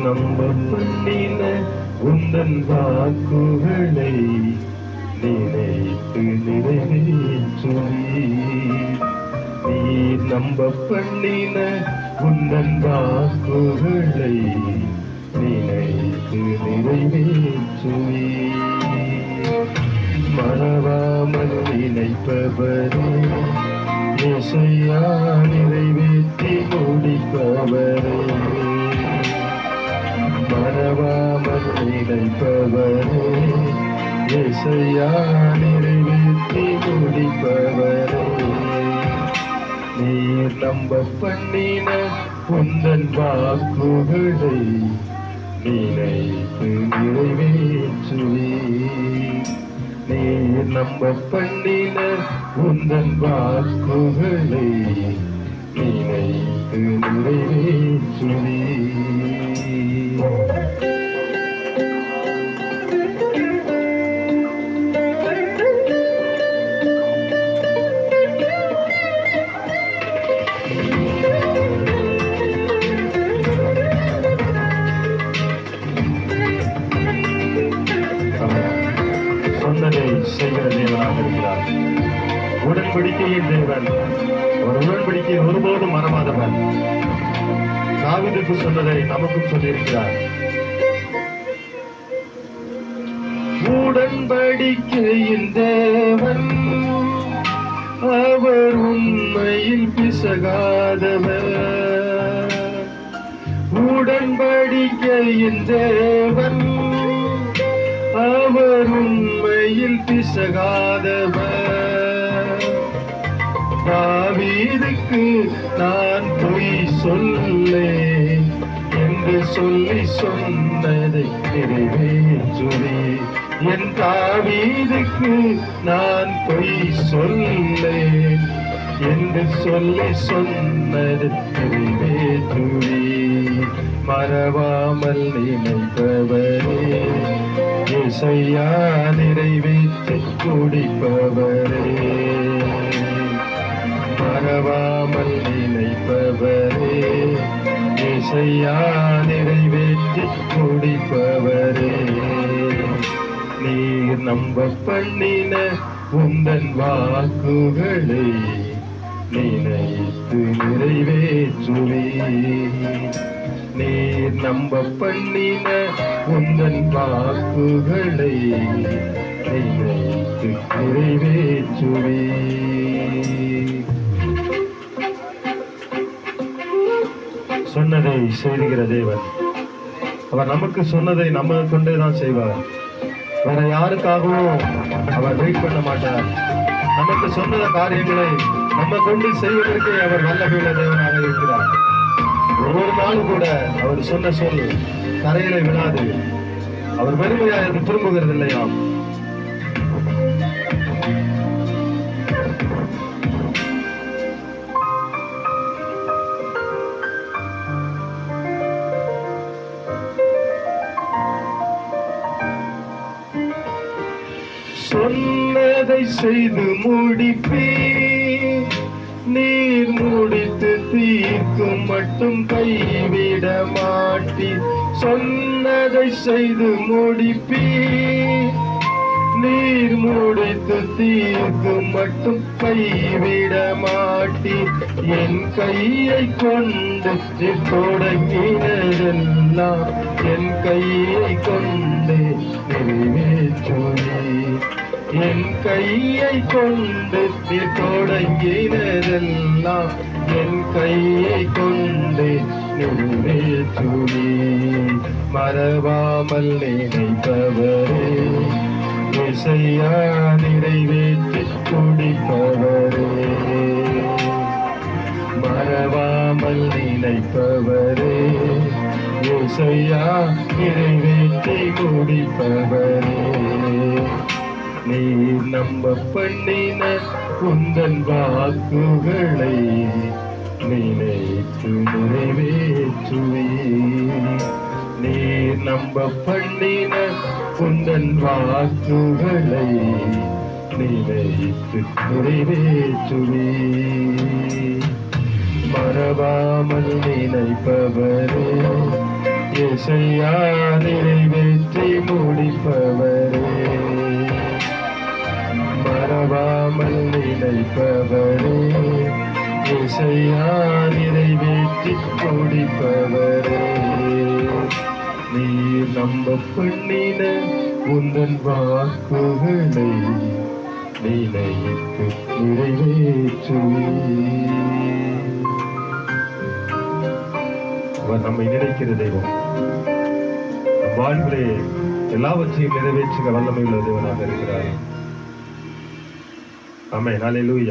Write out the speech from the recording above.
நம்ப பண்ணின உந்தன் வாக்குகளை நினைத்து நிறைவேற்றுவி. நீ நம்ப பண்ணின உந்தன் வாக்குகளை நினைத்து நிறைவேற்றுவி. மறவாமல் நினைப்பவரே இசையா நிறைவேற்றி முடிப்பவரே. மறவாமல் நினைப்பவரே இசையா நிறைவேற்றி முடிப்பவரே. நீர் நம்ப பண்ணின உந்தன் வாக்குகளை நினைத்து நிறைவேற்றுவி. நீர் நம்ப பண்ணின உந்தன் வாக்குகளை நினைத்து நிறைவேற்றுவி. சொன்னதை செய்கிற தேவனாக இருக்கிறார். உடன்படிக்கையின் தேவன். ஒரு உடன்படிக்கையை ஒருபோதும் மறவாதவன். தாவீதுக்கு சொன்னதை நமக்கும் சொல்லியிருக்கிறார். உடன்படிக்கையின் தேவன் அவர் உண்மையில் பிசகாதவர். உடன்படிக்கையின் தேவன் அவர் உண்மையில் பிசகாதவர். தாவீதுக்கு நான் பொய் சொல்லேன் என்று சொல்லி சொன்னதை நிறைவேற்றுவே. என் தாவீதுக்கு நான் பொய் சொல்லேன் என்று சொல்லி சொன்னதை நிறைவேற்றுவே. மறவாமல் நினைப்பவரே இசையா நிறைவேற்றி முடிப்பவரே. மறவாமல் நினைப்பவரே இசையா நிறைவேற்றி முடிப்பவரே. நீர் நம்ப பண்ணின உந்தன் வாக்குகளை நினைத்து நிறைவேற்றுவே. நீர் நம்ப பண்ணின உந்தன் வாக்குகளை நினைத்து நிறைவேற்றுவே. சொன்னதை செய்கிற தேவன். அவர் நமக்கு சொன்னதை நம்ம கொண்டேதான் செய்வார். வேற யாருக்காகவும் அவர் வெயிட் பண்ண மாட்டார். நமக்கு சொன்ன காரியங்களை நம்ம கொண்டு செய்வதற்கு அவர் வல்லமையுள்ள தேவனாக இருக்கிறார். ஒவ்வொரு நாளும் கூட அவர் சொன்ன சொல் கரையில விழாது. அவர் வெறுமையாக திரும்புகிறது இல்லையாம். சொன்னதை செய்து முடிப்பீர். நீர் முடித்து தீர்க்கும் மட்டும் கைவிட மாட்டீர். சொன்னதை செய்து முடிப்பீர். நீர் முடித்து தீர்க்கும் மட்டும் கைவிட மாட்டீர். என் கையை கொண்டு தொடங்கினதெல்லாம் என் கையை கொண்டு நிறைவேற்றுவே. என் கையை கொண்டு தொடங்கினதெல்லாம் என் கையை கொண்டு நிறைவேற்றுவே. மறவாமல் நினைப்பவரே ஏசையா நிறைவேற்றி முடிப்பவரே, மறவாமல் நினைப்பவரே, ஏசையா நிறைவேற்றி முடிப்பவரே, நீர் நம்ப பண்ணின உந்தன் வாக்குகளை நினைத்து நிறைவேற்றுவீர். நீர் நம்ப பண்ணின உந்தன் வாக்குகளை நினைத்து நிறைவேற்றுவீர். மறவாமல் நினைப்பவரே, ஏசையா நிறைவேற்றி முடிப்பவரே, மறவாமல் நினைப்பவரே, ஏசையா நிறைவேற்றி முடிப்பவரே, நீர் நம்ப பண்ணின உந்தன் வாக்குகளை நினைத்து நிறைவேற்றுவீர். அவர் நம்மை நினைக்கிற தெய்வம். நம் வாழ்விலே எல்லாவற்றையும் நிறைவேற்றுக வல்லமை உள்ள தேவனாக இருக்கிறார். ஆமென். ஹல்லேலூயா.